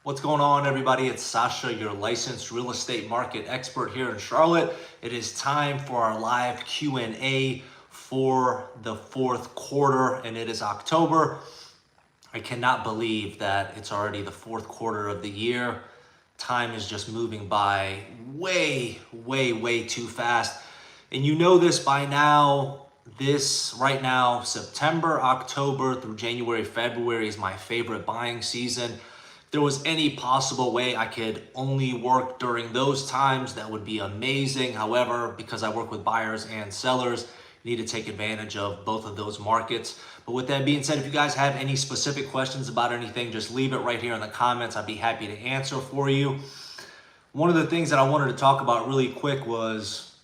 What's going on, everybody? It's Sasha, your licensed real estate market expert here in Charlotte. It is time for our live Q&A for the fourth quarter, and it is October. I cannot believe that it's already the fourth quarter of the year. Time is just moving by way too fast. And you know this by now. Right now, September, October through January, February is my favorite buying season. If there was any possible way I could only work during those times, that would be amazing. However, because I work with buyers and sellers, you need to take advantage of both of those markets. But with that being said, if you guys have any specific questions about anything, just leave it right here in the comments. I'd be happy to answer for you. One of the things that I wanted to talk about really quick was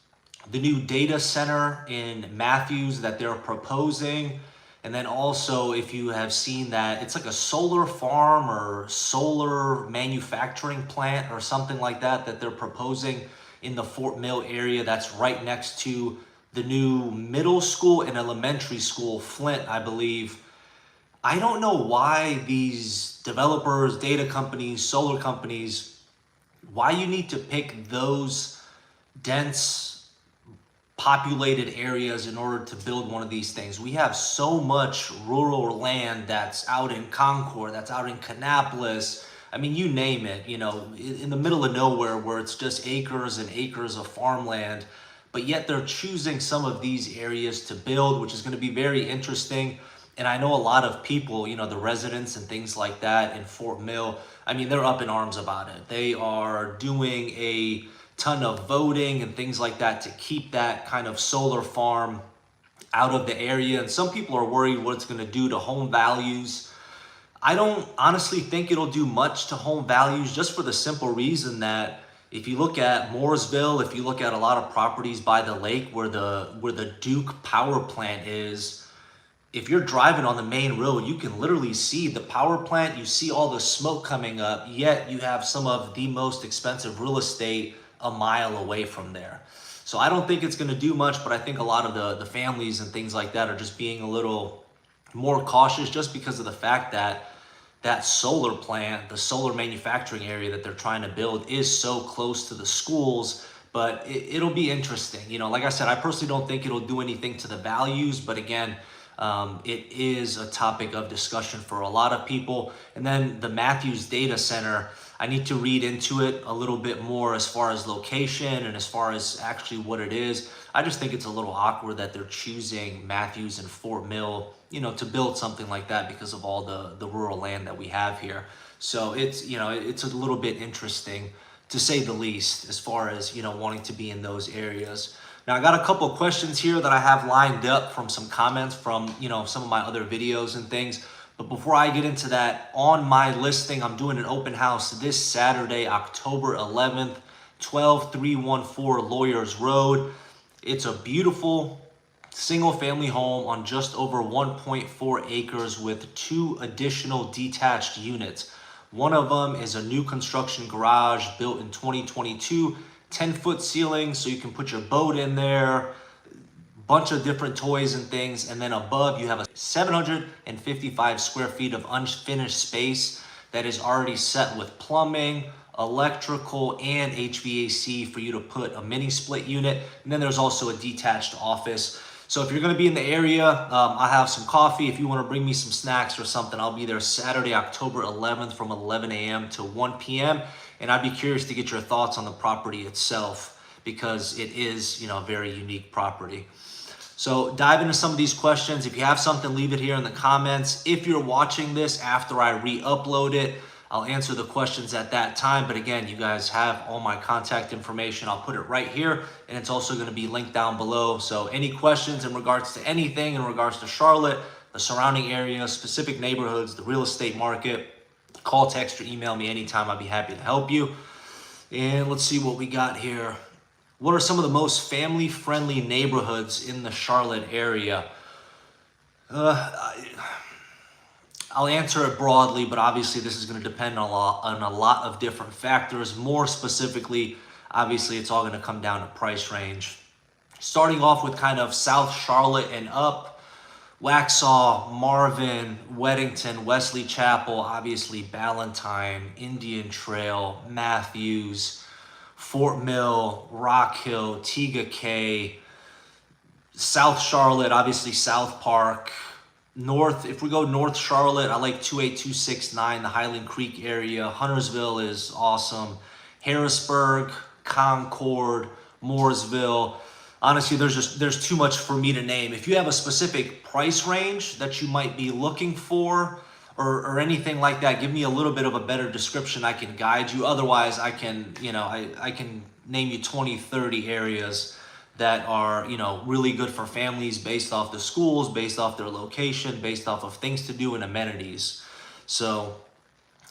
the new data center in Matthews that they're proposing. And then also, if you have seen that, it's like a solar farm or solar manufacturing plant or something like that that they're proposing in the Fort Mill area. That's right next to the new middle school and elementary school, Flint, I believe. I don't know why these developers, data companies, solar companies, why you need to pick those dense populated areas in order to build one of these things. We have so much rural land that's out in Concord, that's out in Kannapolis. I mean, you name it, in the middle of nowhere where it's just acres and acres of farmland, but yet they're choosing some of these areas to build, which is going to be very interesting. And I know a lot of people, the residents and things like that in Fort Mill, I mean, they're up in arms about it. They are doing a ton of voting and things like that to keep that kind of solar farm out of the area. And some people are worried what it's going to do to home values. I don't honestly think it'll do much to home values, just for the simple reason that if you look at Mooresville, if you look at a lot of properties by the lake where the Duke power plant is, if you're driving on the main road, you can literally see the power plant, you see all the smoke coming up, yet you have some of the most expensive real estate a mile away from there. So I don't think it's going to do much, but I think a lot of the families and things like that are just being a little more cautious, just because of the fact that that solar plant, the solar manufacturing area that they're trying to build, is so close to the schools. But it'll be interesting. Like I said, I personally don't think it'll do anything to the values, but again, it is a topic of discussion for a lot of people. And then the Matthews data center, I need to read into it a little bit more as far as location and as far as actually what it is. I just think it's a little awkward that they're choosing Matthews and Fort Mill, to build something like that because of all the rural land that we have here. So it's a little bit interesting, to say the least, as far as, wanting to be in those areas. Now, I got a couple of questions here that I have lined up from some comments from, some of my other videos and things. But before I get into that, on my listing, I'm doing an open house this Saturday, October 11th, 12314 Lawyers Road. It's a beautiful single family home on just over 1.4 acres with 2 additional detached units. One of them is a new construction garage built in 2022, 10-foot ceiling, so you can put your boat in there, bunch of different toys and things. And then above, you have a 755 square feet of unfinished space that is already set with plumbing, electrical, and HVAC for you to put a mini split unit. And then there's also a detached office. So if you're going to be in the area, I have some coffee. If you want to bring me some snacks or something, I'll be there Saturday, October 11th from 11 a.m. to 1 p.m. And I'd be curious to get your thoughts on the property itself, because it is, a very unique property. So dive into some of these questions. If you have something, leave it here in the comments. If you're watching this after I re-upload it, I'll answer the questions at that time. But again, you guys have all my contact information. I'll put it right here, and it's also going to be linked down below. So any questions in regards to anything in regards to Charlotte, the surrounding area, specific neighborhoods, the real estate market, call, text, or email me anytime. I'd be happy to help you. And let's see what we got here. What are some of the most family-friendly neighborhoods in the Charlotte area? I'll answer it broadly, but obviously this is going to depend on a lot of different factors. More specifically, obviously it's all going to come down to price range. Starting off with kind of South Charlotte and up, Waxhaw, Marvin, Weddington, Wesley Chapel, obviously Ballantyne, Indian Trail, Matthews, Fort Mill, Rock Hill, Tega Cay, South Charlotte, obviously South Park. North, if we go North Charlotte, I like 28269, the Highland Creek area. Huntersville is awesome. Harrisburg, Concord, Mooresville. Honestly, there's too much for me to name. If you have a specific price range that you might be looking for, or anything like that, give me a little bit of a better description. I can guide you. Otherwise, I can, I can name you 20, 30 areas that are, really good for families based off the schools, based off their location, based off of things to do and amenities. So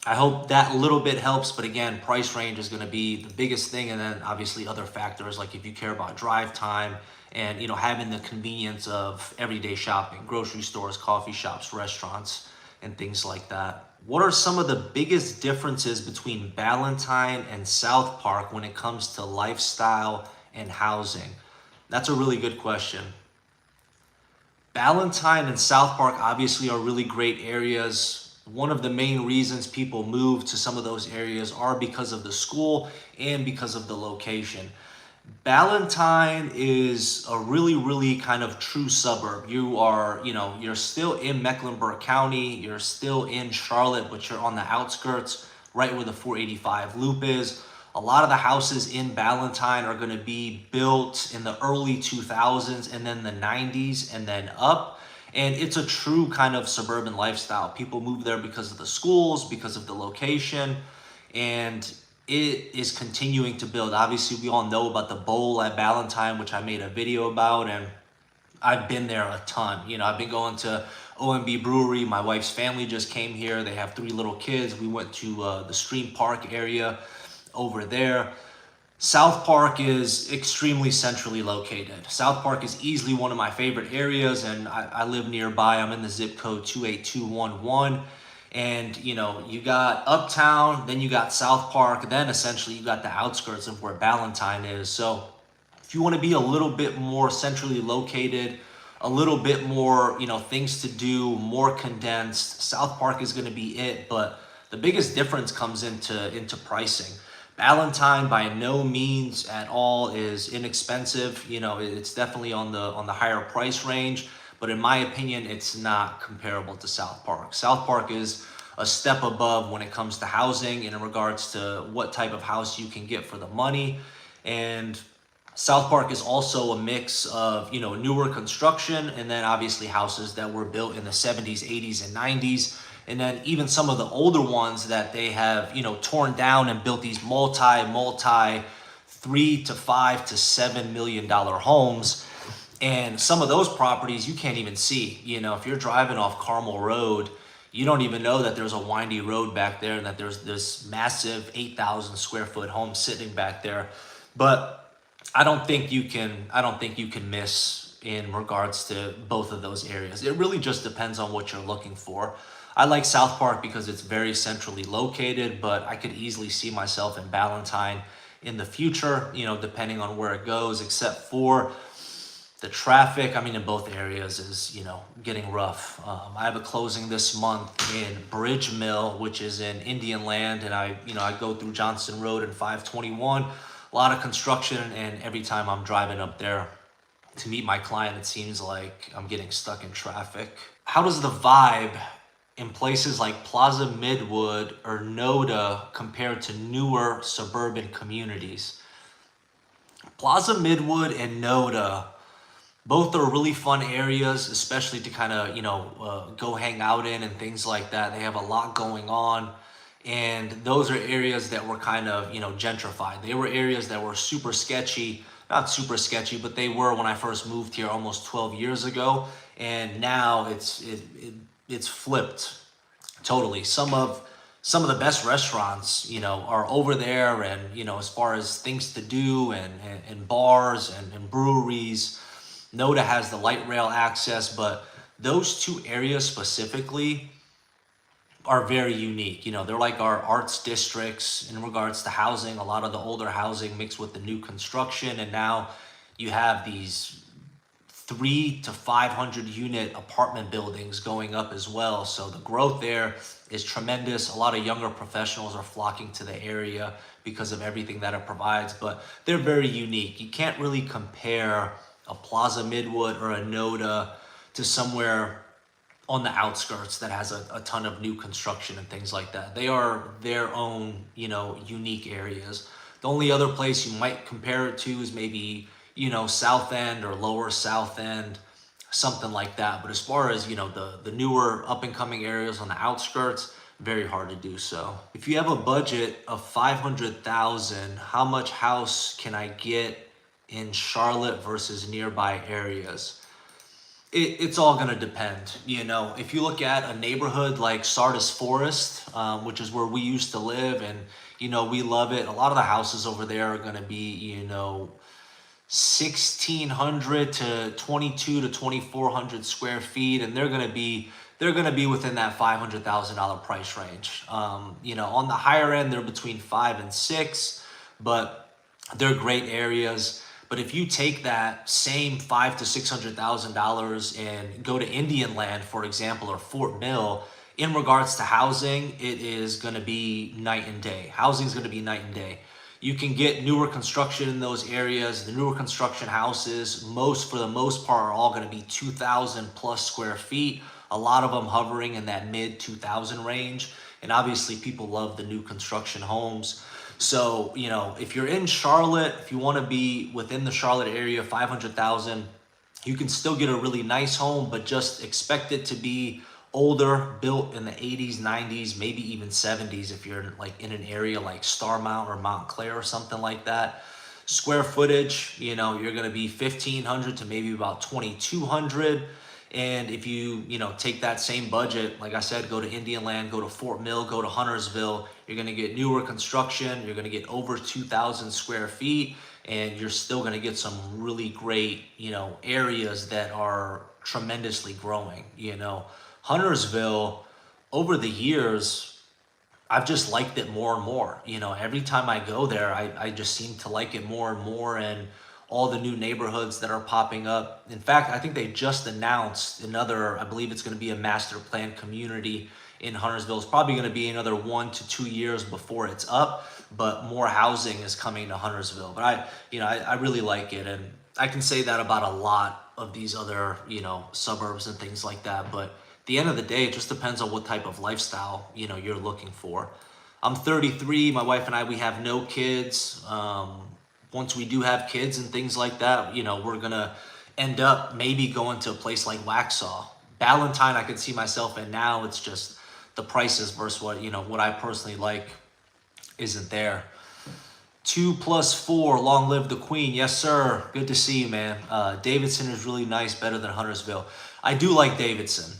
I hope that little bit helps. But again, price range is going to be the biggest thing. And then obviously other factors, like if you care about drive time and, having the convenience of everyday shopping, grocery stores, coffee shops, restaurants, and things like that. What are some of the biggest differences between Ballantyne and South Park when it comes to lifestyle and housing? That's a really good question. Ballantyne and South Park obviously are really great areas. One of the main reasons people move to some of those areas are because of the school and because of the location. Ballantyne is a really, really kind of true suburb. You're still in Mecklenburg County, you're still in Charlotte, but you're on the outskirts, right where the 485 loop is. A lot of the houses in Ballantyne are going to be built in the early 2000s and then the 90s and then up. And it's a true kind of suburban lifestyle. People move there because of the schools, because of the location, and it is continuing to build. Obviously, we all know about the bowl at Ballantyne, which I made a video about, and I've been there a ton. I've been going to OMB Brewery. My wife's family just came here. They have 3 little kids. We went to the Stream Park area over there. South Park is extremely centrally located. South Park is easily one of my favorite areas, and I live nearby. I'm in the zip code 28211. And you got Uptown, then you got South Park, then essentially you got the outskirts of where Ballantyne is. So if you want to be a little bit more centrally located, a little bit more, things to do, more condensed, South Park is going to be it. But the biggest difference comes into pricing. Ballantyne by no means at all is inexpensive. It's definitely on the higher price range, but in my opinion, it's not comparable to South Park. South Park is a step above when it comes to housing in regards to what type of house you can get for the money. And South Park is also a mix of, newer construction and then obviously houses that were built in the 70s, 80s, and 90s. And then even some of the older ones that they have, torn down and built these multi $3 to $5 to $7 million homes. And some of those properties you can't even see. If you're driving off Carmel Road, you don't even know that there's a windy road back there and that there's this massive 8,000 square foot home sitting back there. But I don't think you can miss in regards to both of those areas. It really just depends on what you're looking for. I like South Park because it's very centrally located, but I could easily see myself in Ballantyne in the future, depending on where it goes, except for the traffic. In both areas is, getting rough. I have a closing this month in Bridge Mill, which is in Indian Land, and I go through Johnston Road and 521. A lot of construction, and every time I'm driving up there to meet my client, it seems like I'm getting stuck in traffic. How does the vibe in places like Plaza Midwood or Noda compared to newer suburban communities? Plaza Midwood and Noda, both are really fun areas, especially to kind of, go hang out in and things like that. They have a lot going on. And those are areas that were kind of, gentrified. They were areas that were super sketchy, not super sketchy, but they were when I first moved here almost 12 years ago. And now it's flipped totally. Some of the best restaurants, are over there, and as far as things to do and bars and breweries. Noda has the light rail access, but those 2 areas specifically are very unique. They're like our arts districts in regards to housing. A lot of the older housing mixed with the new construction, and now you have these 3 to 500 unit apartment buildings going up as well. So the growth there is tremendous. A lot of younger professionals are flocking to the area because of everything that it provides, but they're very unique. You can't really compare a Plaza Midwood or a Noda to somewhere on the outskirts that has a ton of new construction and things like that. They are their own, unique areas. The only other place you might compare it to is maybe, South End or Lower South End, something like that. But as far as, the newer up and coming areas on the outskirts, very hard to do so. If you have a budget of 500,000, how much house can I get in Charlotte versus nearby areas? It's all going to depend. If you look at a neighborhood like Sardis Forest, which is where we used to live, and we love it. A lot of the houses over there are going to be 1,600 to 22 to 2,400 square feet, and they're going to be within that $500,000 price range. On the higher end, they're between 5 and 6, but they're great areas. But if you take that same $500,000 to $600,000 and go to Indian Land, for example, or Fort Mill, in regards to housing, it is going to be night and day. Housing is going to be night and day. You can get newer construction in those areas. The newer construction houses, for the most part, are all going to be 2,000 plus square feet. A lot of them hovering in that mid 2,000 range. And obviously, people love the new construction homes. So, if you're in Charlotte, if you want to be within the Charlotte area, 500,000, you can still get a really nice home, but just expect it to be older, built in the 80s, 90s, maybe even 70s if you're in an area like Starmount or Montclair or something like that. Square footage, you're going to be 1,500 to maybe about 2,200. And if you, take that same budget, like I said, go to Indian Land, go to Fort Mill, go to Huntersville, you're going to get newer construction. You're going to get over 2,000 square feet, and you're still going to get some really great, areas that are tremendously growing. Huntersville, over the years, I've just liked it more and more. Every time I go there, I just seem to like it more and more. And all the new neighborhoods that are popping up. In fact, I think they just announced I believe it's going to be a master plan community in Huntersville. It's probably going to be another 1 to 2 years before it's up, but more housing is coming to Huntersville. But I really like it. And I can say that about a lot of these other, suburbs and things like that. But at the end of the day, it just depends on what type of lifestyle, you're looking for. I'm 33. My wife and I, we have no kids. Once we do have kids and things like that, we're going to end up maybe going to a place like Waxhaw. Ballantyne, I could see myself in now. It's just the prices versus what I personally like isn't there. 2 + 4, long live the queen. Yes, sir. Good to see you, man. Davidson is really nice, better than Huntersville. I do like Davidson.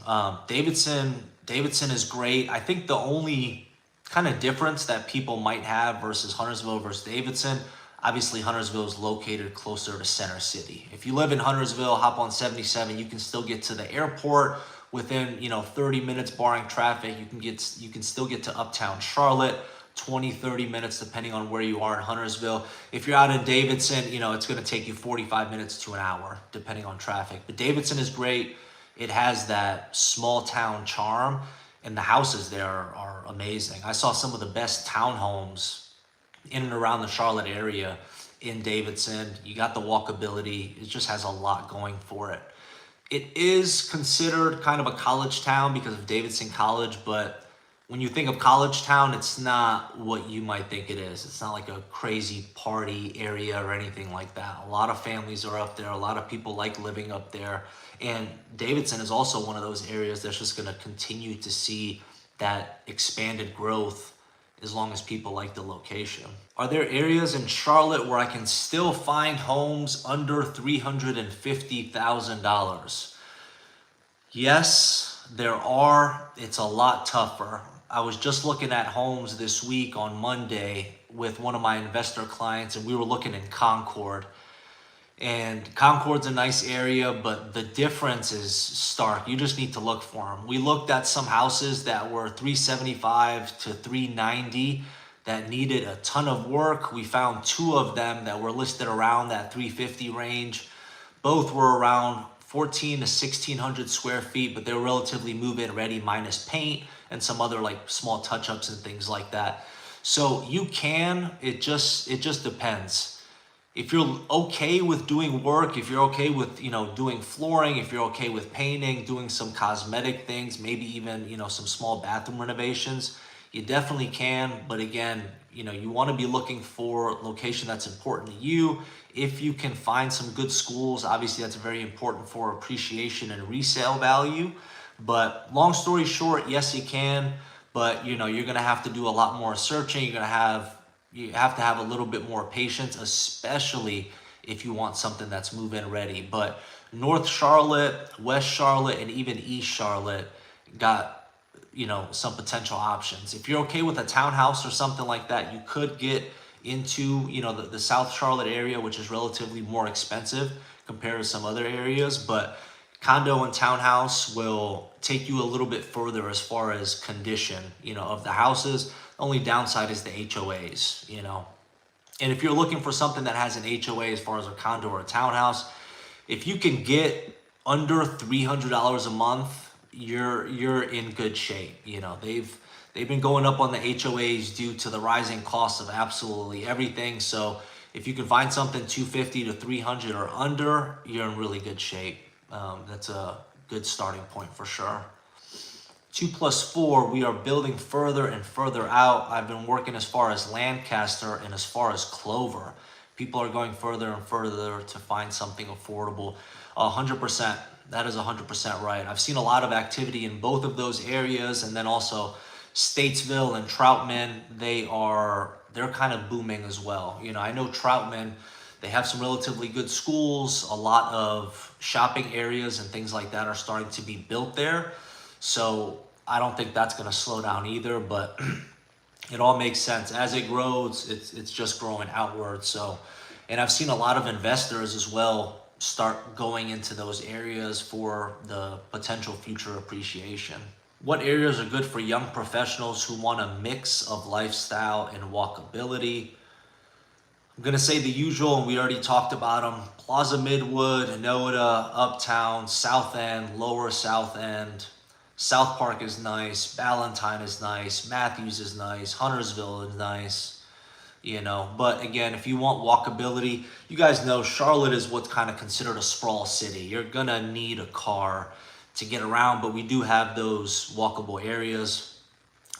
Davidson is great. I think the only kind of difference that people might have versus Huntersville versus Davidson, obviously, Huntersville is located closer to Center City. If you live in Huntersville, hop on 77. You can still get to the airport within 30 minutes, barring traffic. You can still get to Uptown Charlotte, 20, 30 minutes, depending on where you are in Huntersville. If you're out in Davidson, it's going to take you 45 minutes to an hour, depending on traffic. But Davidson is great. It has that small town charm, and the houses there are amazing. I saw some of the best townhomes in and around the Charlotte area in Davidson. You got the walkability. It just has a lot going for it. It is considered kind of a college town because of Davidson College, but when you think of college town, it's not what you might think it is. It's not like a crazy party area or anything like that. A lot of families are up there. A lot of people like living up there. And Davidson is also one of those areas that's just going to continue to see that expanded growth as long as people like the location. Are there areas in Charlotte where I can still find homes under $350,000? Yes, there are. It's a lot tougher. I was just looking at homes this week on Monday with one of my investor clients, and we were looking in Concord. And Concord's a nice area, but the difference is stark. You just need to look for them. We looked at some houses that were $375 to $390 that needed a ton of work. We found 2 of them that were listed around that $350 range. Both were around 14 to 1600 square feet, but they're relatively move-in ready minus paint and some other like small touch-ups and things like that. So you can, it just depends. If you're okay with doing work, if you're okay with, doing flooring, if you're okay with painting, doing some cosmetic things, maybe even, some small bathroom renovations, you definitely can. But again, you want to be looking for location that's important to you. If you can find some good schools, obviously that's very important for appreciation and resale value. But long story short, yes, you can, but you're going to have to do a lot more searching. You have to have a little bit more patience, especially if you want something that's move-in ready. But North Charlotte, West Charlotte, and even East Charlotte got some potential options. If you're okay with a townhouse or something like that, you could get into the South Charlotte area, which is relatively more expensive compared to some other areas. But condo and townhouse will take you a little bit further as far as condition of the houses. The only downside is the HOAs. And if you're looking for something that has an HOA as far as a condo or a townhouse, if you can get under $300 a month, you're in good shape. They've been going up on the HOAs due to the rising costs of absolutely everything. So if you can find something 250 to 300 or under, you're in really good shape. That's a good starting point for sure. 2+4, we are building further and further out. I've been working as far as Lancaster and as far as Clover. People are going further and further to find something affordable. 100%. That is 100% right. I've seen a lot of activity in both of those areas, and then also Statesville and Troutman, they're kind of booming as well. I know Troutman, they have some relatively good schools, a lot of shopping areas and things like that are starting to be built there. So I don't think that's going to slow down either, but it all makes sense. As it grows, it's just growing outward. So, and I've seen a lot of investors as well start going into those areas for the potential future appreciation. What areas are good for young professionals who want a mix of lifestyle and walkability? I'm going to say the usual, and we already talked about them. Plaza Midwood, Noda, Uptown, South End, Lower South End. South Park is nice. Ballantyne is nice. Matthews is nice. Huntersville is nice. But again, if you want walkability, you guys know Charlotte is what's kind of considered a sprawl city. You're going to need a car to get around, but we do have those walkable areas.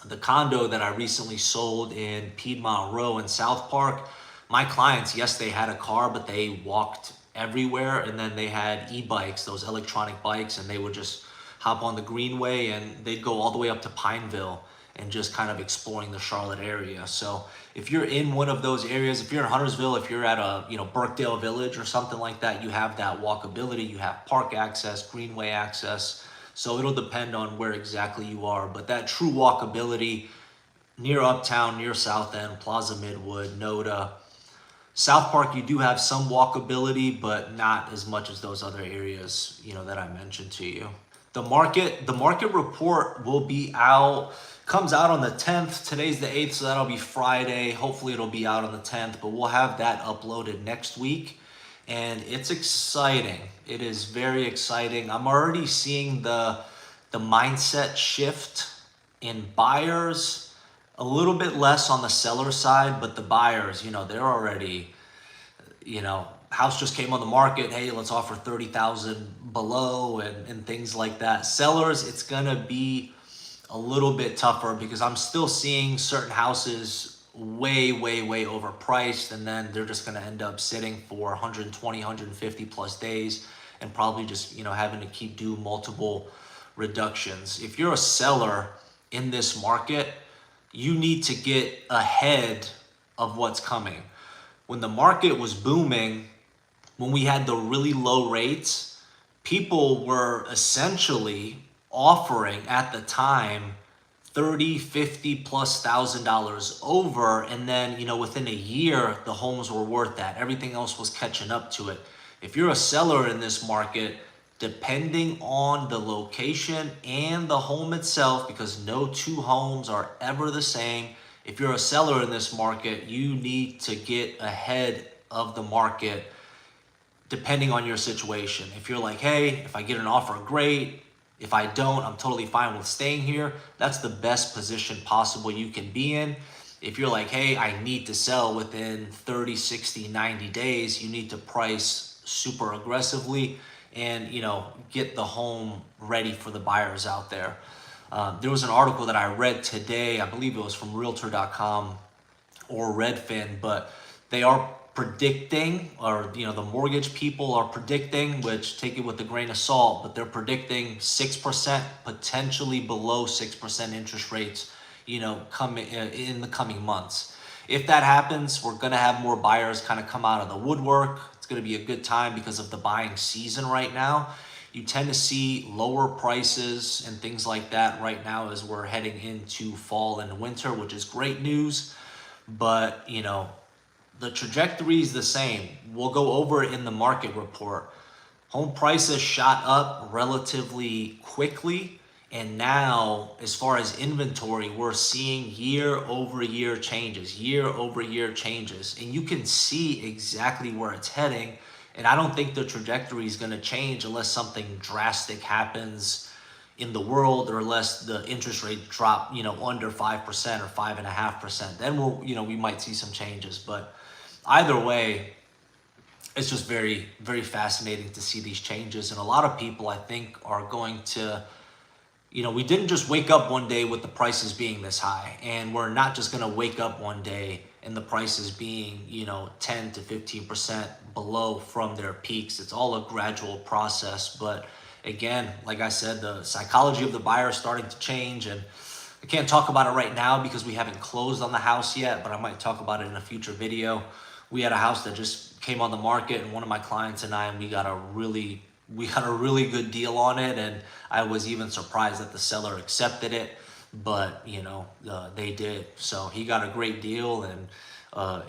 The condo that I recently sold in Piedmont Row in South Park, my clients, yes, they had a car, but they walked everywhere. And then they had e-bikes, those electronic bikes, and they would just hop on the Greenway and they'd go all the way up to Pineville and just kind of exploring the Charlotte area. So if you're in one of those areas, if you're in Huntersville, if you're at a Birkdale Village or something like that, you have that walkability, you have park access, Greenway access. So it'll depend on where exactly you are. But that true walkability near Uptown, near South End, Plaza Midwood, Noda. South Park, you do have some walkability, but not as much as those other areas, that I mentioned to you. The market report will be out, comes out on the 10th. Today's the 8th, so that'll be Friday. Hopefully it'll be out on the 10th, but we'll have that uploaded next week. And it's exciting. It is very exciting. I'm already seeing the mindset shift in buyers, a little bit less on the seller side, but the buyers, they're already, house just came on the market. Hey, let's offer 30,000 below and things like that. Sellers, it's gonna be a little bit tougher because I'm still seeing certain houses way overpriced, and then they're just gonna end up sitting for 120, 150 plus days and probably just, having to keep do multiple reductions. If you're a seller in this market, you need to get ahead of what's coming. When the market was booming, when we had the really low rates, people were essentially offering at the time $30, $50 plus $1,000 over, and then within a year the homes were worth that. Everything else was catching up to it. If you're a seller in this market, depending on the location and the home itself, because no two homes are ever the same, if you're a seller in this market, you need to get ahead of the market. depending on your situation. If you're like, hey, if I get an offer, great. If I don't, I'm totally fine with staying here. That's the best position possible you can be in. If you're like, hey, I need to sell within 30, 60, 90 days, you need to price super aggressively and, you know, get the home ready for the buyers out there. There was an article that I read today, I believe it was from Realtor.com or Redfin, but they are predicting, or you know, the mortgage people are predicting, which take it with a grain of salt, but they're predicting 6%, potentially below 6% interest rates, you know, coming in the coming months. If that happens, we're going to have more buyers kind of come out of the woodwork. It's going to be a good time because of the buying season right now. You tend to see lower prices and things like that right now as we're heading into fall and winter, which is great news. But, you know, the trajectory is the same. We'll go over it in the market report. Home prices shot up relatively quickly. And now, as far as inventory, we're seeing year-over-year changes, year-over-year changes. And you can see exactly where it's heading. And I don't think the trajectory is going to change unless something drastic happens in the world, or unless the interest rate drop, you know, under 5% or 5.5%. Then we'll, you know, we might see some changes. But either way, it's just very, very fascinating to see these changes. And a lot of people, I think, are going to, you know, we didn't just wake up one day with the prices being this high, and we're not just going to wake up one day and the prices being, you know, 10 to 15% below from their peaks. It's all a gradual process. But again, like I said, the psychology of the buyer is starting to change, and I can't talk about it right now because we haven't closed on the house yet, but I might talk about it in a future video. We had a house that just came on the market, and one of my clients and I, and we got a really good deal on it, and I was even surprised that the seller accepted it, but you know, they did. So he got a great deal, and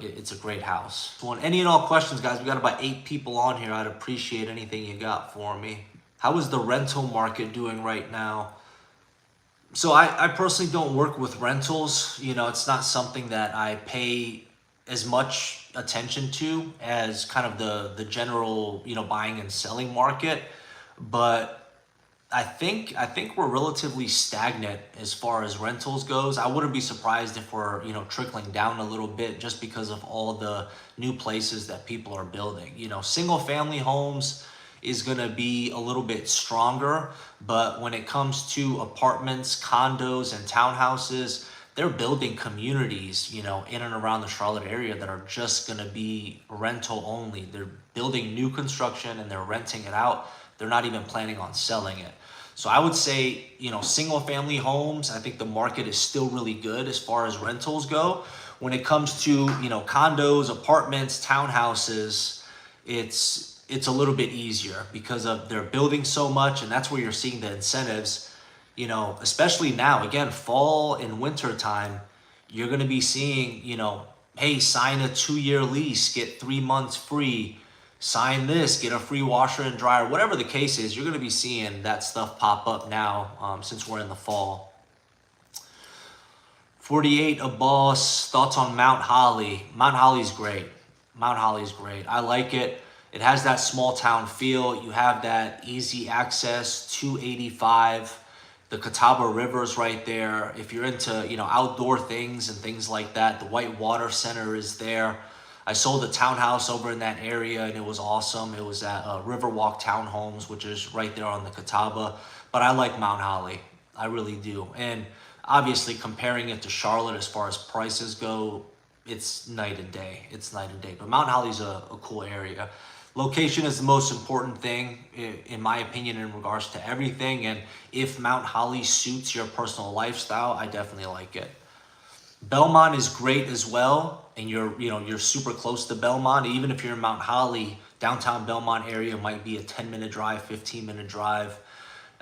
it's a great house. So any and all questions, guys, we got about 8 people on here. I'd appreciate anything you got for me. How is the rental market doing right now? So I personally don't work with rentals. You know, it's not something that I pay as much attention to as kind of the general, you know, buying and selling market. But I think we're relatively stagnant as far as rentals goes. I wouldn't be surprised if we're, you know, trickling down a little bit just because of all the new places that people are building. You know, single family homes is going to be a little bit stronger, but when it comes to apartments, condos, and townhouses, they're building communities, you know, in and around the Charlotte area that are just going to be rental only. They're building new construction and they're renting it out. They're not even planning on selling it. So I would say, you know, single family homes, I think the market is still really good as far as rentals go. When it comes to, you know, condos, apartments, townhouses, it's a little bit easier because of they're building so much, and that's where you're seeing the incentives. You know, especially now, again, fall and winter time, you're going to be seeing, you know, hey, sign a 2-year lease, get 3 months free, sign this, get a free washer and dryer, whatever the case is. You're going to be seeing that stuff pop up now since we're in the fall. 48 a boss, thoughts on Mount Holly? Mount Holly's great. Mount Holly's great. I like it. It has that small town feel. You have that easy access, 285. The Catawba River is right there. If you're into, you know, outdoor things and things like that, the White Water Center is there. I sold a townhouse over in that area, and it was awesome. It was at Riverwalk Townhomes, which is right there on the Catawba. But I like Mount Holly. I really do. And obviously, comparing it to Charlotte as far as prices go, it's night and day. It's night and day. But Mount Holly's a cool area. Location is the most important thing, in my opinion, in regards to everything. And if Mount Holly suits your personal lifestyle, I definitely like it. Belmont is great as well, and you're super close to Belmont. Even if you're in Mount Holly, downtown Belmont area might be a 10-minute drive, 15-minute drive.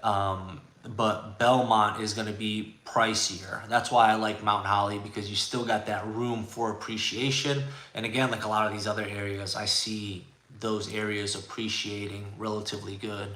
But Belmont is going to be pricier. That's why I like Mount Holly, because you still got that room for appreciation. And again, like a lot of these other areas, I see those areas appreciating relatively good.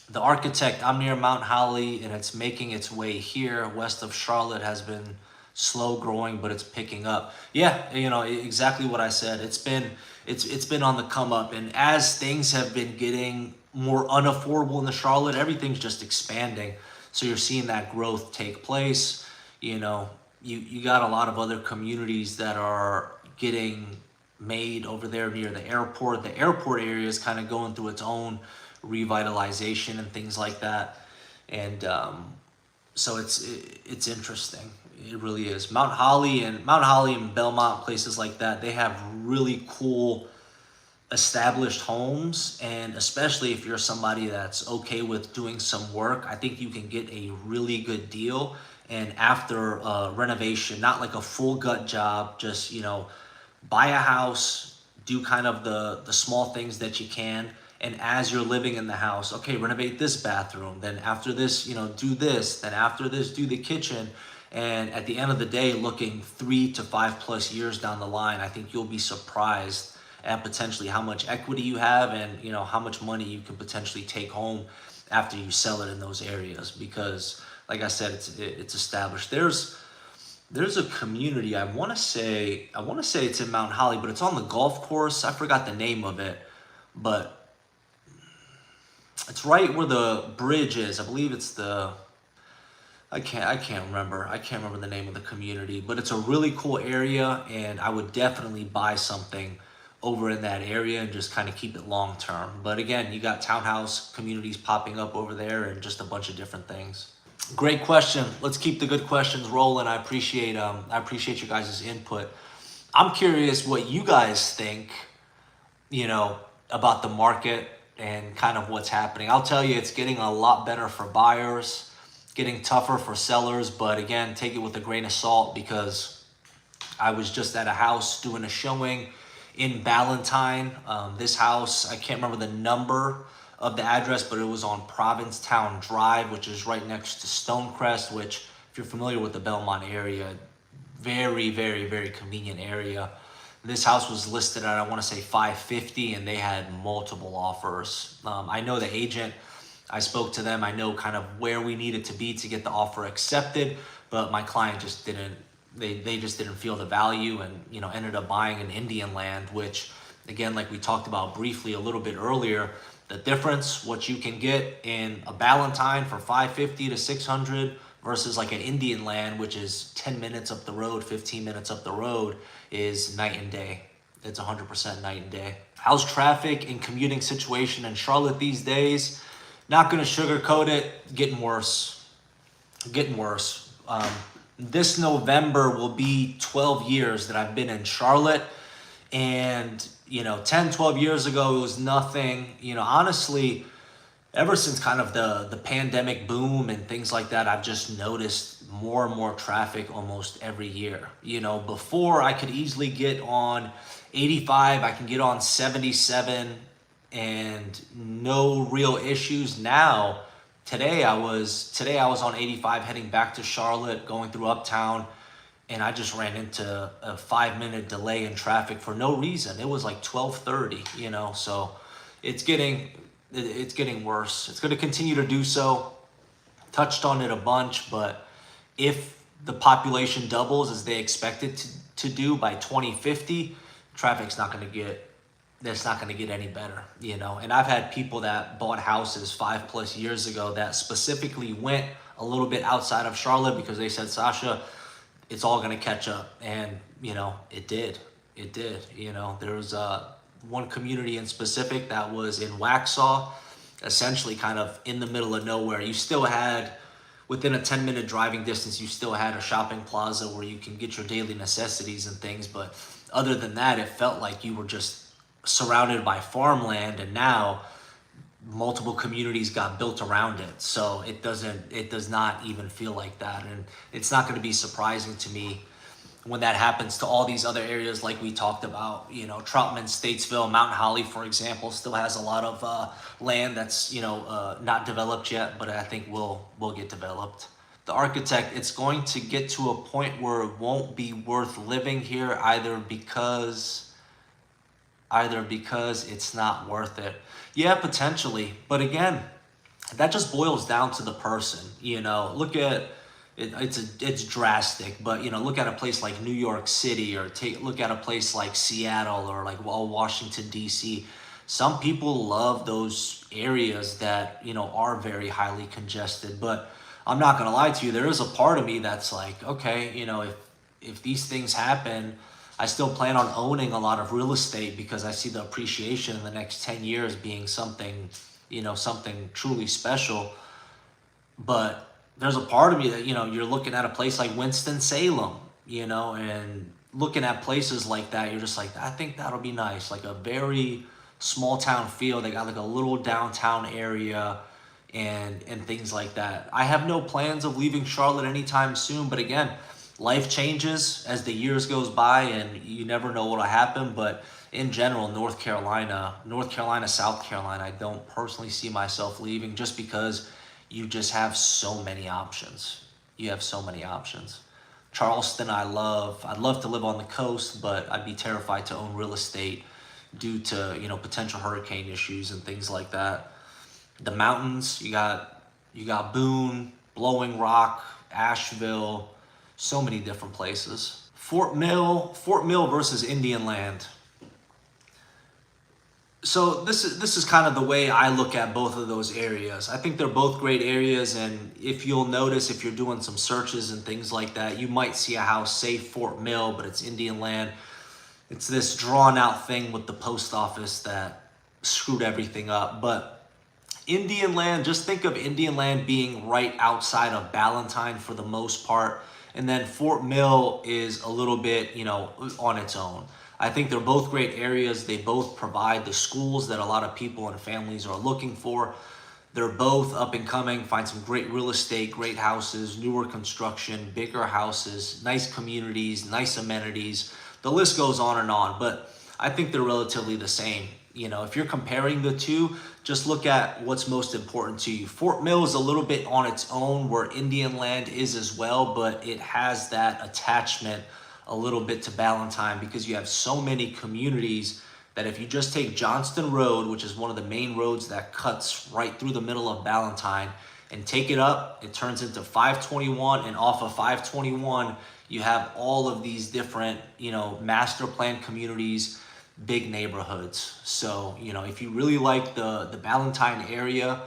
The Architect, I'm near Mount Holly, and it's making its way here west of Charlotte, has been slow growing, but it's picking up. Yeah, exactly what I said. It's been on the come up, and as things have been getting more unaffordable in the Charlotte, everything's just expanding. So you're seeing that growth take place. You got a lot of other communities that are getting made over there near the airport. The airport area is kind of going through its own revitalization and things like that. And so it's interesting. It really is. Mount Holly and Belmont, places like that, they have really cool established homes, and especially if you're somebody that's okay with doing some work, I think you can get a really good deal. And after renovation, not like a full gut job, just buy a house, do kind of the small things that you can, and as you're living in the house, okay, renovate this bathroom, then after this, do this, then after this, do the kitchen. And at the end of the day, looking 3 to 5 plus years down the line, I think you'll be surprised at potentially how much equity you have, and how much money you can potentially take home after you sell it in those areas. Because like I said, it's established. There's a community, I want to say it's in Mount Holly, but it's on the golf course. I forgot the name of it, but it's right where the bridge is. I believe it's the I can't remember. I can't remember the name of the community, but it's a really cool area, and I would definitely buy something over in that area and just kind of keep it long term. But again, you got townhouse communities popping up over there and just a bunch of different things. Great question. Let's keep the good questions rolling. I appreciate your guys' input. I'm curious what you guys think, about the market and kind of what's happening. I'll tell you, it's getting a lot better for buyers, getting tougher for sellers, but again, take it with a grain of salt, because I was just at a house doing a showing in Ballantyne. This house, I can't remember the number of the address, but it was on Provincetown Drive, which is right next to Stonecrest, which, if you're familiar with the Belmont area, very, very, very convenient area. This house was listed at, I want to say, $550, and they had multiple offers. I know the agent, I spoke to them. I know kind of where we needed to be to get the offer accepted, but my client just didn't, they just didn't feel the value, and ended up buying an Indian land, which, again, like we talked about briefly a little bit earlier, the difference, what you can get in a Ballantyne for $550 to $600 versus like an Indian land, which is 10 minutes up the road, 15 minutes up the road, is night and day. It's 100% night and day. How's traffic and commuting situation in Charlotte these days? Not going to sugarcoat it. Getting worse. Getting worse. This November will be 12 years that I've been in Charlotte. And, 10, 12 years ago, it was nothing. Honestly, ever since kind of the pandemic boom and things like that, I've just noticed more and more traffic almost every year. Before I could easily get on 85, I can get on 77 and no real issues. Now, today I was on 85 heading back to Charlotte, going through Uptown, and I just ran into a 5-minute delay in traffic for no reason. It was like 12:30, so it's getting worse. It's going to continue to do so. Touched on it a bunch, but if the population doubles as they expect it to do by 2050, traffic's not going to get any better, And I've had people that bought houses 5+ years ago that specifically went a little bit outside of Charlotte because they said, Sasha, it's all going to catch up. And, it did. There was one community in specific that was in Waxhaw, essentially kind of in the middle of nowhere. You still had, within a 10-minute driving distance, you still had a shopping plaza where you can get your daily necessities and things. But other than that, it felt like you were just surrounded by farmland, and now multiple communities got built around it. So it does not even feel like that. And it's not going to be surprising to me when that happens to all these other areas like we talked about. Troutman, Statesville, Mount Holly, for example, still has a lot of land that's not developed yet, but I think will get developed. The architect, it's going to get to a point where it won't be worth living here, either because it's not worth it. Yeah, potentially. But again, that just boils down to the person. Look at, it's drastic. But look at a place like New York City, or look at a place like Seattle, or like Washington D.C. Some people love those areas that are very highly congested. But I'm not gonna lie to you, there is a part of me that's like, okay, if these things happen, I still plan on owning a lot of real estate, because I see the appreciation in the next 10 years being something, something truly special. But there's a part of me that, you're looking at a place like Winston-Salem, and looking at places like that, you're just like, I think that'll be nice. Like a very small town feel. They got like a little downtown area and things like that. I have no plans of leaving Charlotte anytime soon, but again, life changes as the years goes by, and you never know what'll happen. But in general, North Carolina, South Carolina, I don't personally see myself leaving, just because you just have so many options. You have so many options. Charleston, I'd love to live on the coast, but I'd be terrified to own real estate due to, potential hurricane issues and things like that. The mountains, you got Boone, Blowing Rock, Asheville, so many different places. Fort Mill versus Indian Land. So this is kind of the way I look at both of those areas. I think they're both great areas, and if you'll notice, if you're doing some searches and things like that, you might see a house, say Fort Mill, but it's Indian Land. It's this drawn out thing with the post office that screwed everything up. But Indian Land, just think of Indian Land being right outside of Ballantyne for the most part. And then Fort Mill is a little bit, on its own. I think they're both great areas. They both provide the schools that a lot of people and families are looking for. They're both up and coming. Find some great real estate, great houses, newer construction, bigger houses, nice communities, nice amenities. The list goes on and on, but I think they're relatively the same. If you're comparing the two, just look at what's most important to you. Fort Mill is a little bit on its own, where Indian Land is as well, but it has that attachment a little bit to Ballantyne, because you have so many communities that if you just take Johnston Road, which is one of the main roads that cuts right through the middle of Ballantyne, and take it up, it turns into 521, and off of 521, you have all of these different, master plan communities, big neighborhoods. So, if you really like the Ballantyne area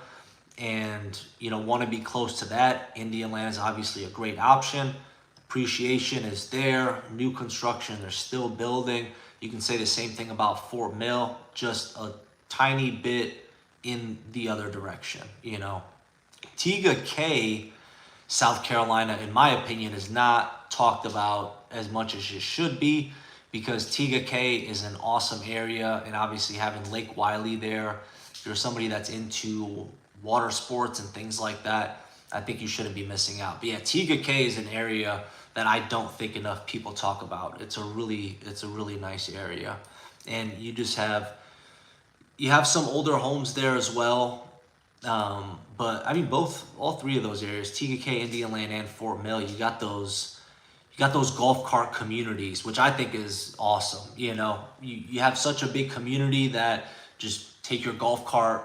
and, want to be close to that, Indian Land is obviously a great option. Appreciation is there. New construction, they're still building. You can say the same thing about Fort Mill, just a tiny bit in the other direction, Tega Cay, South Carolina, in my opinion, is not talked about as much as it should be, because Tega Cay is an awesome area, and obviously having Lake Wiley there, if you're somebody that's into water sports and things like that, I think you shouldn't be missing out. But yeah, Tega Cay is an area that I don't think enough people talk about. It's a really nice area. And you have some older homes there as well. But I mean, all three of those areas, Tega Cay, Indian Land, and Fort Mill, you got those golf cart communities, which I think is awesome. You have such a big community that just take your golf cart,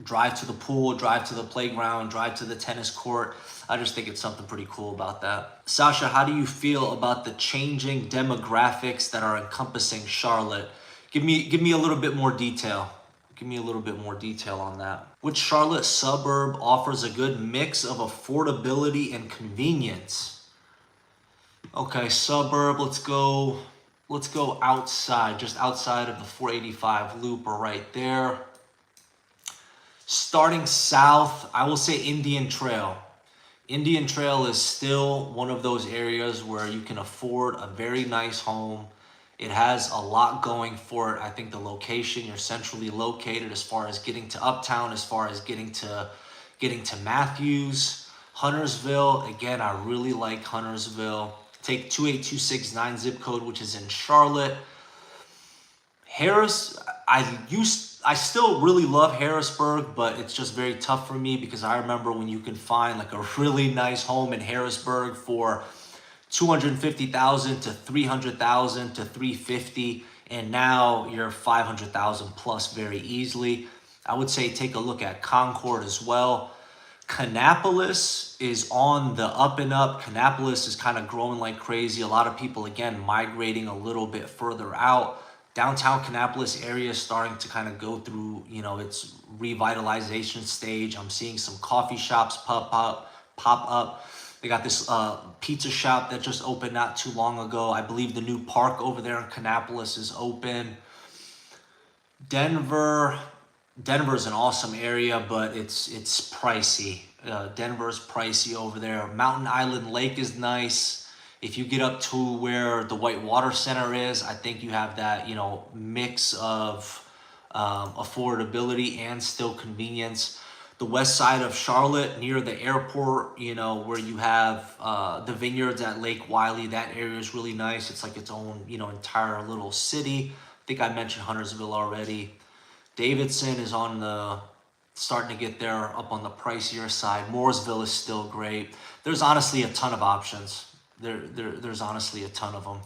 drive to the pool, drive to the playground, drive to the tennis court. I just think it's something pretty cool about that. Sasha, how do you feel about the changing demographics that are encompassing Charlotte? Give me a little bit more detail. Give me a little bit more detail on that. Which Charlotte suburb offers a good mix of affordability and convenience? Okay, suburb, let's go outside, just outside of the 485 loop, or right there. Starting south, I will say Indian Trail. Indian Trail is still one of those areas where you can afford a very nice home. It has a lot going for it. I think the location, you're centrally located as far as getting to Uptown, as far as getting to Matthews. Huntersville, again, I really like Huntersville. Take 28269 zip code, which is in Charlotte. Harris, I still really love Harrisburg, but it's just very tough for me, because I remember when you can find like a really nice home in Harrisburg for $250,000 to $300,000 to $350,000, and now you're $500,000 plus very easily. I would say take a look at Concord as well. Kannapolis is on the up and up. Kannapolis is kind of growing like crazy. A lot of people, again, migrating a little bit further out. Downtown Kannapolis area is starting to kind of go through, its revitalization stage. I'm seeing some coffee shops pop up. They got this pizza shop that just opened not too long ago. I believe the new park over there in Kannapolis is open. Denver's an awesome area, but it's pricey. Denver's pricey over there. Mountain Island Lake is nice. If you get up to where the White Water Center is, I think you have that, mix of affordability and still convenience. The west side of Charlotte, near the airport, where you have the vineyards at Lake Wiley, that area is really nice. It's like its own, entire little city. I think I mentioned Huntersville already. Davidson is starting to get there up on the pricier side. Mooresville is still great. There's honestly a ton of options. There's honestly a ton of them.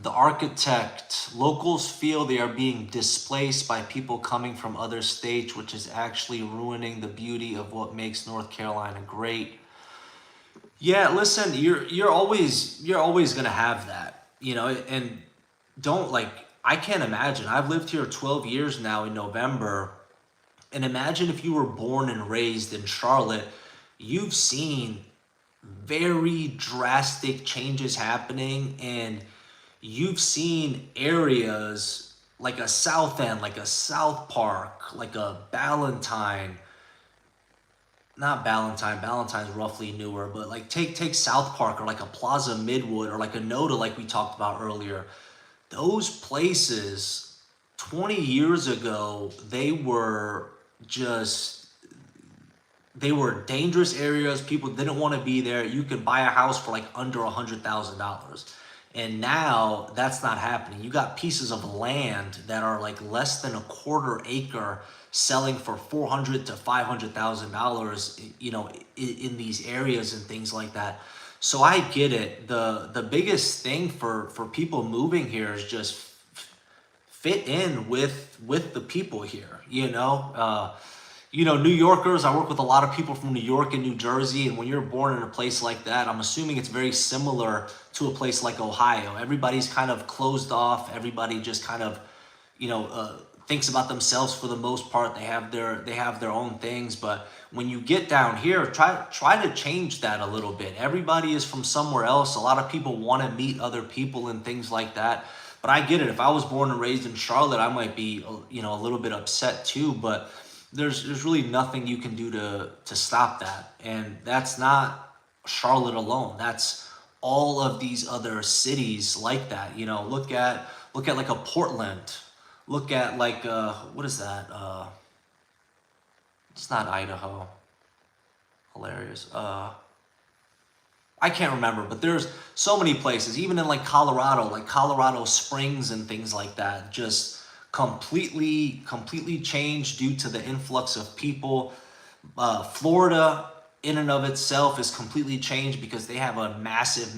The Architect, locals feel they are being displaced by people coming from other states, which is actually ruining the beauty of what makes North Carolina great. Yeah, listen, you're always gonna have that, and I can't imagine. I've lived here 12 years now in November, and imagine if you were born and raised in Charlotte, you've seen very drastic changes happening, and you've seen areas like a South End, like a South Park, like a Ballantyne. Not Ballantyne. Ballantyne's roughly newer, but like take South Park or like a Plaza Midwood or like a Noda, like we talked about earlier. Those places 20 years ago, they were dangerous areas. People didn't want to be there. You could buy a house for like under $100,000. And now that's not happening. You got pieces of land that are like less than a quarter acre selling for $400,000 to $500,000, in these areas and things like that. So I get it. The biggest thing for people moving here is just fit in with the people here, New Yorkers, I work with a lot of people from New York and New Jersey, and when you're born in a place like that, I'm assuming it's very similar to a place like Ohio. Everybody's kind of closed off. Everybody just kind of, thinks about themselves for the most part. They have their own things, but when you get down here, try to change that a little bit. Everybody is from somewhere else. A lot of people want to meet other people and things like that. But I get it. If I was born and raised in Charlotte, I might be, a little bit upset too, but there's really nothing you can do to stop that. And that's not Charlotte alone. That's all of these other cities like that. Look at like a Portland. Look at like what is that? It's not Idaho. Hilarious. I can't remember, but there's so many places, even in like Colorado Springs and things like that, just completely changed due to the influx of people. Florida in and of itself is completely changed because they have a massive,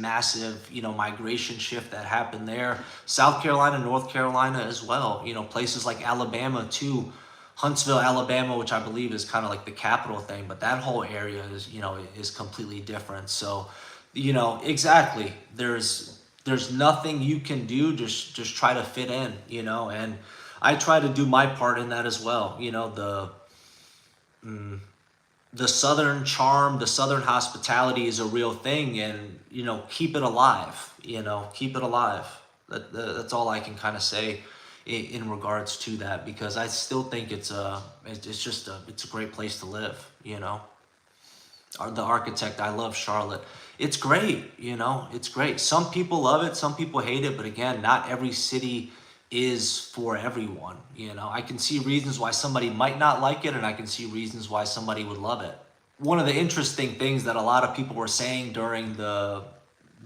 migration shift that happened there. South Carolina, North Carolina as well. Places like Alabama too. Huntsville, Alabama, which I believe is kind of like the capital thing, but that whole area is completely different. So, exactly. There's nothing you can do. Just try to fit in, and I try to do my part in that as well. The Southern charm, the Southern hospitality is a real thing, and keep it alive. Keep it alive. That's all I can kind of say in regards to that, because I still think it's a great place to live. The Architect, I love Charlotte. It's great. It's great. Some people love it, some people hate it, but again, not every city is for everyone. I can see reasons why somebody might not like it, and I can see reasons why somebody would love it. One of the interesting things that a lot of people were saying during the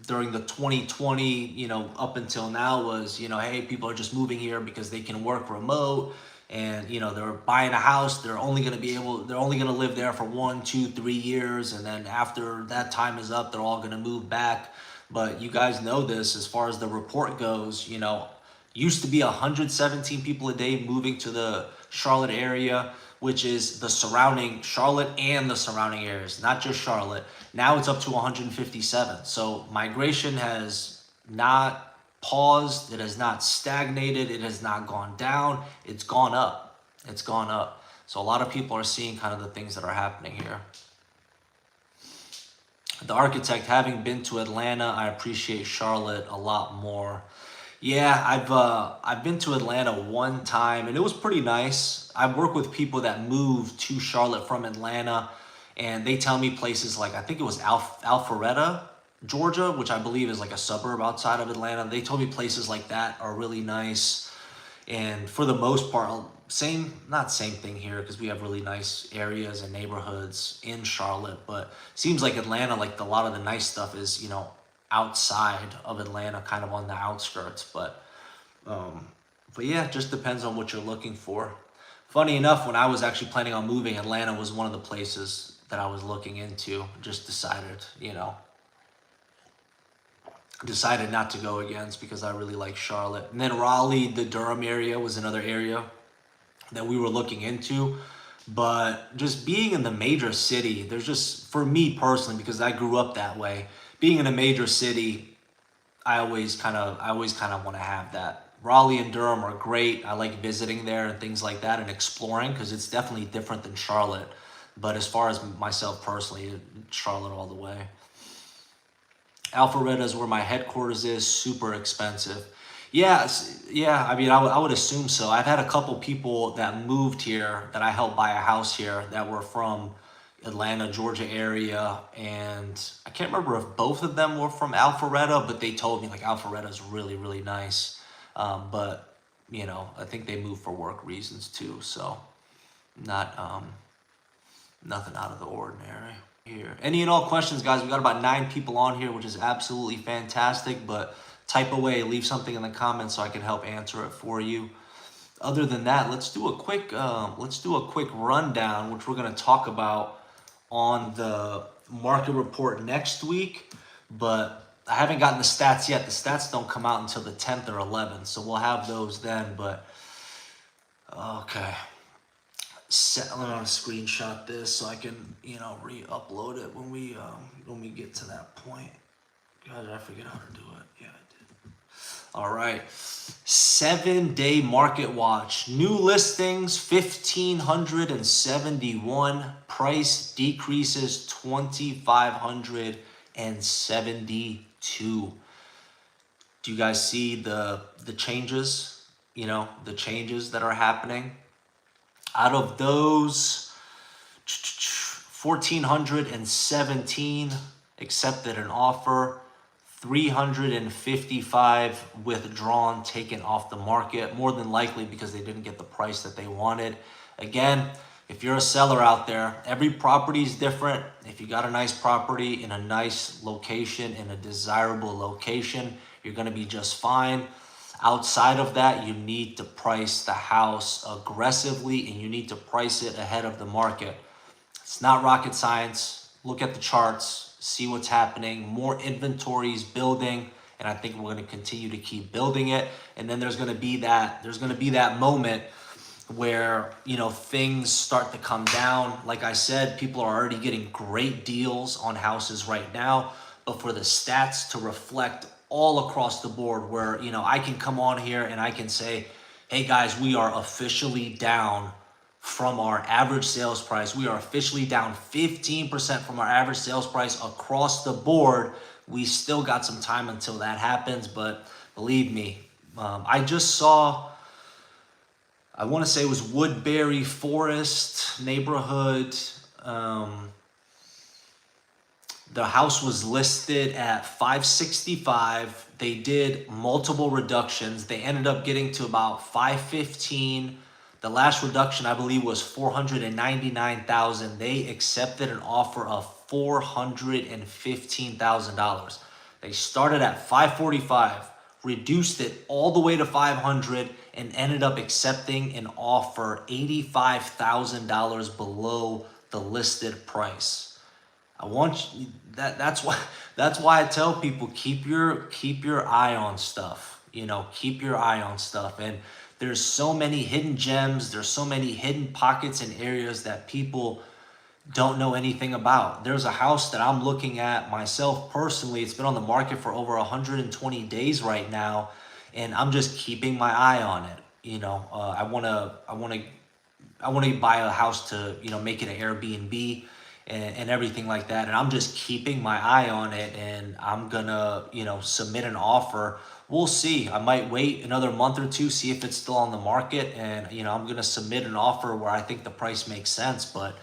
2020, up until now was, hey, people are just moving here because they can work remote, and they're buying a house. They're only going to live there for 1, 2, 3 years, and then after that time is up, they're all going to move back. But you guys know this, as far as the report goes, used to be 117 people a day moving to the Charlotte area. which is the surrounding Charlotte and the surrounding areas, not just Charlotte. Now it's up to 157. So migration has not paused. It has not stagnated. It has not gone down. It's gone up. It's gone up. So a lot of people are seeing kind of the things that are happening here. The architect, having been to Atlanta, I appreciate Charlotte a lot more. Yeah, I've been to Atlanta one time and it was pretty nice. I work with people that moved to Charlotte from Atlanta, and they tell me places like, I think it was Alpharetta, Georgia, which I believe is like a suburb outside of Atlanta. They told me places like that are really nice. And for the most part, not same thing here, because we have really nice areas and neighborhoods in Charlotte, but seems like Atlanta, like a lot of the nice stuff is, you know, outside of Atlanta, kind of on the outskirts. But yeah, it just depends on what you're looking for. Funny enough, when I was actually planning on moving, Atlanta was one of the places that I was looking into. Just decided, you know, decided not to go against, because I really like Charlotte. And then Raleigh, the Durham area was another area that we were looking into. But just being in the major city, there's just, for me personally, because I grew up that way, being in a major city, I always kind of want to have that. Raleigh and Durham are great. I like visiting there and things like that and exploring, because it's definitely different than Charlotte. But as far as myself personally, Charlotte all the way. Alpharetta is where my headquarters is. Super expensive. Yeah, I mean, I would assume so. I've had a couple people that moved here that I helped buy a house here that were from Atlanta, Georgia area, and I can't remember if both of them were from Alpharetta, but they told me like Alpharetta is really, really nice. But you know, I think they moved for work reasons too. So not nothing out of the ordinary here. Any and all questions, guys? We got about 9 people on here, which is absolutely fantastic. But type away, leave something in the comments so I can help answer it for you. Other than that, let's do a quick rundown, which we're going to talk about on the market report next week. But I haven't gotten the stats yet. The stats don't come out until the 10th or 11th, so we'll have those then. But okay, I'm gonna screenshot this so I can, you know, re-upload it when we get to that point. God, did I forget how to do it? Yeah, I did. All right. 7-day market watch. New listings 1,571. Price decreases 2,572. Do you guys see the changes? You know, the changes that are happening. Out of those, 1,417 accepted an offer. 355 withdrawn, taken off the market, more than likely because they didn't get the price that they wanted. Again, if you're a seller out there, every property is different. If you got a nice property in a nice location, in a desirable location, you're going to be just fine. Outside of that, you need to price the house aggressively, and you need to price it ahead of the market. It's not rocket science. Look at the charts. See what's happening. More inventory is building, and I think we're going to continue to keep building it. And then there's going to be that moment where, you know, things start to come down. Like I said, people are already getting great deals on houses right now, but for the stats to reflect all across the board, where, you know, I can come on here and I can say, hey guys, we are officially down from our average sales price. We are officially down 15% from our average sales price across the board. We still got some time until that happens, but believe me, I just saw, I want to say it was Woodbury Forest neighborhood. The house was listed at 565. They did multiple reductions. They ended up getting to about 515. The last reduction, I believe, was $499,000. They accepted an offer of $415,000. They started at 545, reduced it all the way to 500, and ended up accepting an offer $85,000 below the listed price. I want you, that's why I tell people, keep your eye on stuff. You know, keep your eye on stuff. And There's so many hidden gems. There's so many hidden pockets and areas that people don't know anything about. There's a house that I'm looking at myself personally. It's been on the market for over 120 days right now, and I'm just keeping my eye on it. I want to buy a house to, make it an Airbnb and everything like that. And I'm just keeping my eye on it, and I'm gonna, submit an offer. We'll see. I might wait another month or two, see if it's still on the market, and I'm gonna submit an offer where I think the price makes sense. But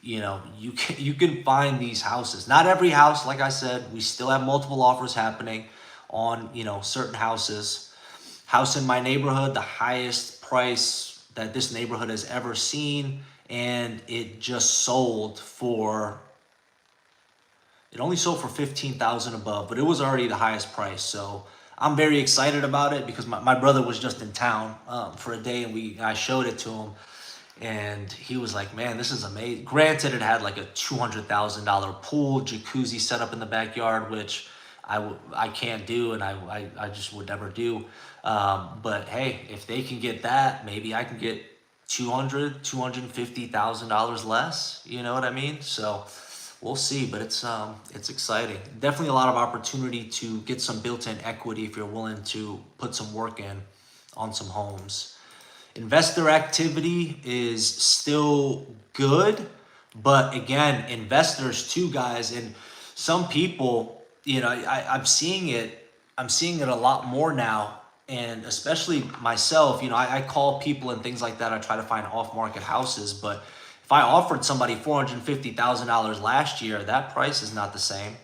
you can find these houses. Not every house, like I said, we still have multiple offers happening on, certain houses. House in my neighborhood, the highest price that this neighborhood has ever seen, and it only sold for 15,000 above, but it was already the highest price. So I'm very excited about it because my brother was just in town for a day, and I showed it to him. And he was like, man, this is amazing. Granted, it had like a $200,000 pool, jacuzzi set up in the backyard, which I can't do, and I just would never do. But hey, if they can get that, maybe I can get $250,000 less. You know what I mean? So we'll see, but it's exciting. Definitely a lot of opportunity to get some built-in equity if you're willing to put some work in on some homes. Investor activity is still good, but again, investors too, guys, and some people, I'm seeing it a lot more now, and especially myself, I call people and things like that. I try to find off-market houses, but if I offered somebody $450,000 last year, that price is not the same.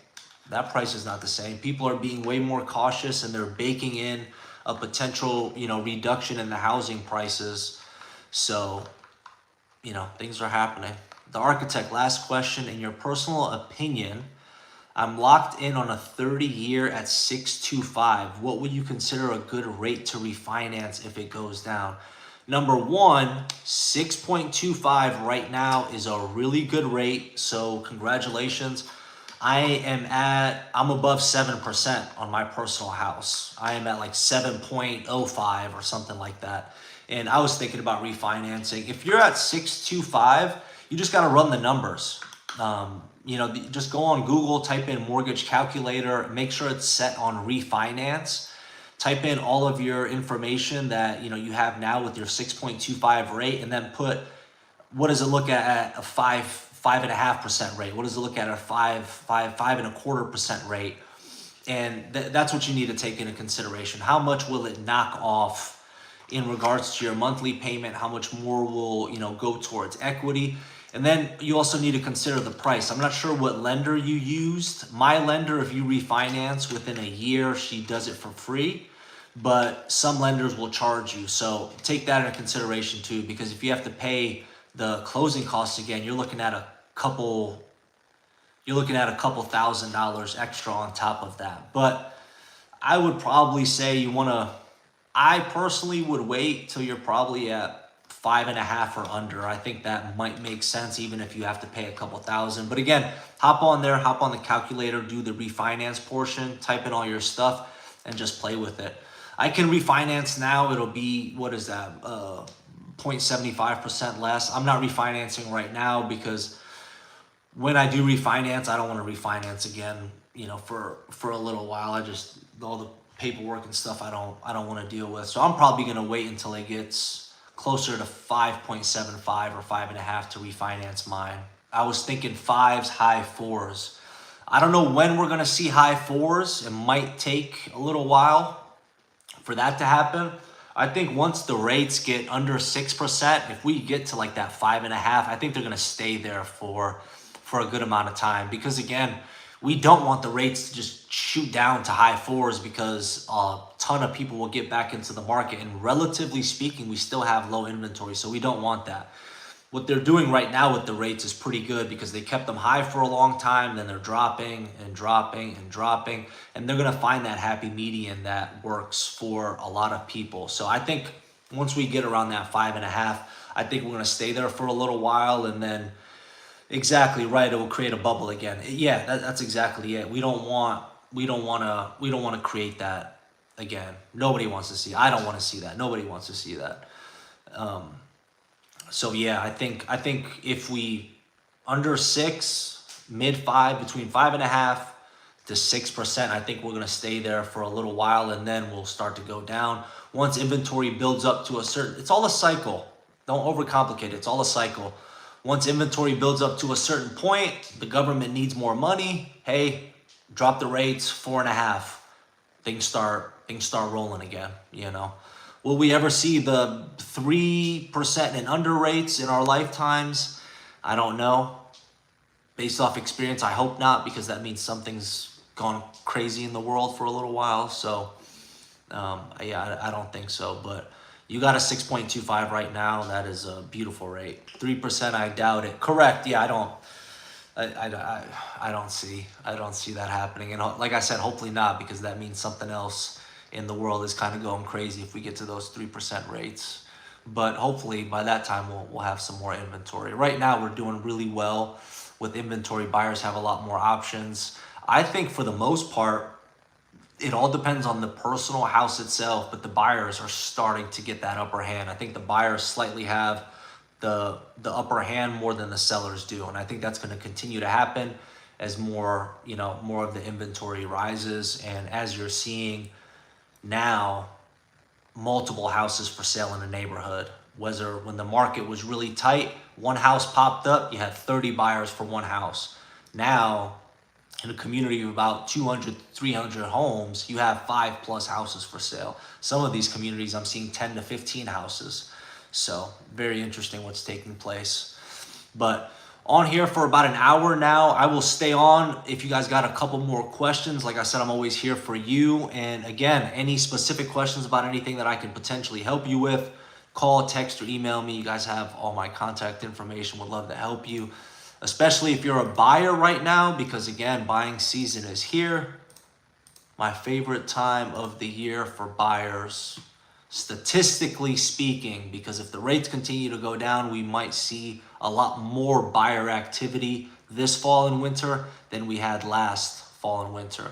That price is not the same. People are being way more cautious, and they're baking in a potential, reduction in the housing prices. So, things are happening. The architect, last question. In your personal opinion, I'm locked in on a 30-year at 6.25. What would you consider a good rate to refinance if it goes down? Number one, 6.25 right now is a really good rate. So congratulations. I'm above 7% on my personal house. I am at like 7.05 or something like that. And I was thinking about refinancing. If you're at 6.25, you just got to run the numbers. Just go on Google, type in mortgage calculator, make sure it's set on refinance. Type in all of your information that you have now with your 6.25 rate, and then put, what does it look at a 5.5% rate? What does it look at a 5.25% rate? And that's what you need to take into consideration. How much will it knock off in regards to your monthly payment? How much more will go towards equity? And then you also need to consider the price. I'm not sure what lender you used. My lender, if you refinance within a year, she does it for free. But some lenders will charge you. So take that into consideration too, because if you have to pay the closing costs again, you're looking at a couple $1,000s extra on top of that. But I would probably say I personally would wait till you're probably at 5.5 or under. I think that might make sense, even if you have to pay a couple thousand. But again, hop on the calculator, do the refinance portion, type in all your stuff, and just play with it. I can refinance now. It'll be, what is that, 0.75% less. I'm not refinancing right now because when I do refinance, I don't want to refinance again, for a little while. All the paperwork and stuff I don't want to deal with. So I'm probably going to wait until it gets closer to 5.75 or 5.5 to refinance mine. I was thinking 5s, high 4s. I don't know when we're going to see high 4s. It might take a little while for that to happen. I think once the rates get under 6%, if we get to like that 5.5, I think they're going to stay there for a good amount of time. Because again, we don't want the rates to just shoot down to high 4s, because a ton of people will get back into the market. And relatively speaking, we still have low inventory, so we don't want that. What they're doing right now with the rates is pretty good, because they kept them high for a long time, then they're dropping and dropping and dropping, and they're going to find that happy median that works for a lot of people. So I think once we get around that 5.5, I think we're going to stay there for a little while, and then exactly right, it will create a bubble again. Yeah, that's exactly it. We don't want to create that again, nobody wants to see. I don't want to see that. Nobody wants to see that. So yeah, I think if we under 6, mid 5, between 5.5 to 6%, I think we're gonna stay there for a little while, and then we'll start to go down. Once inventory builds up to a certain, it's all a cycle. Don't overcomplicate it. It's all a cycle. Once inventory builds up to a certain point, the government needs more money. Hey, drop the rates, 4.5. Things start rolling again, you know. Will we ever see the 3% and under rates in our lifetimes? I don't know. Based off experience, I hope not, because that means something's gone crazy in the world for a little while. So, yeah, I don't think so. But you got a 6.25 right now. That is a beautiful rate. 3%, I doubt it. Correct. Yeah, I don't see that happening. And like I said, hopefully not, because that means something else in the world is kind of going crazy if we get to those 3% rates. But hopefully by that time we'll have some more inventory. Right now we're doing really well with inventory. Buyers have a lot more options. I think for the most part, it all depends on the personal house itself, but the buyers are starting to get that upper hand. I think the buyers slightly have the upper hand more than the sellers do, and I think that's going to continue to happen as more of the inventory rises. And as you're seeing now, multiple houses for sale in a neighborhood. When the market was really tight, one house popped up, you had 30 buyers for one house. Now, in a community of about 200, 300 homes, you have 5+ houses for sale. Some of these communities, I'm seeing 10 to 15 houses. So very interesting what's taking place. But on here for about an hour now. I will stay on if you guys got a couple more questions. Like I said, I'm always here for you. And again, any specific questions about anything that I can potentially help you with, call, text, or email me. You guys have all my contact information. Would love to help you, especially if you're a buyer right now, because again, buying season is here. My favorite time of the year for buyers, statistically speaking, because if the rates continue to go down, we might see a lot more buyer activity this fall and winter than we had last fall and winter.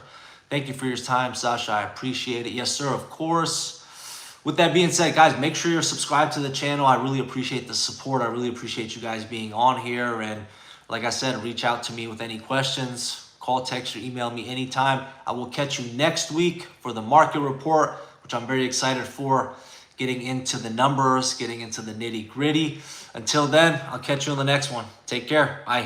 Thank you for your time, Sasha. I appreciate it. Yes, sir, of course. With that being said, guys, make sure you're subscribed to the channel. I really appreciate the support. I really appreciate you guys being on here. And like I said, reach out to me with any questions. Call, text, or email me anytime. I will catch you next week for the market report, which I'm very excited for, getting into the numbers, getting into the nitty gritty. Until then, I'll catch you on the next one. Take care. Bye.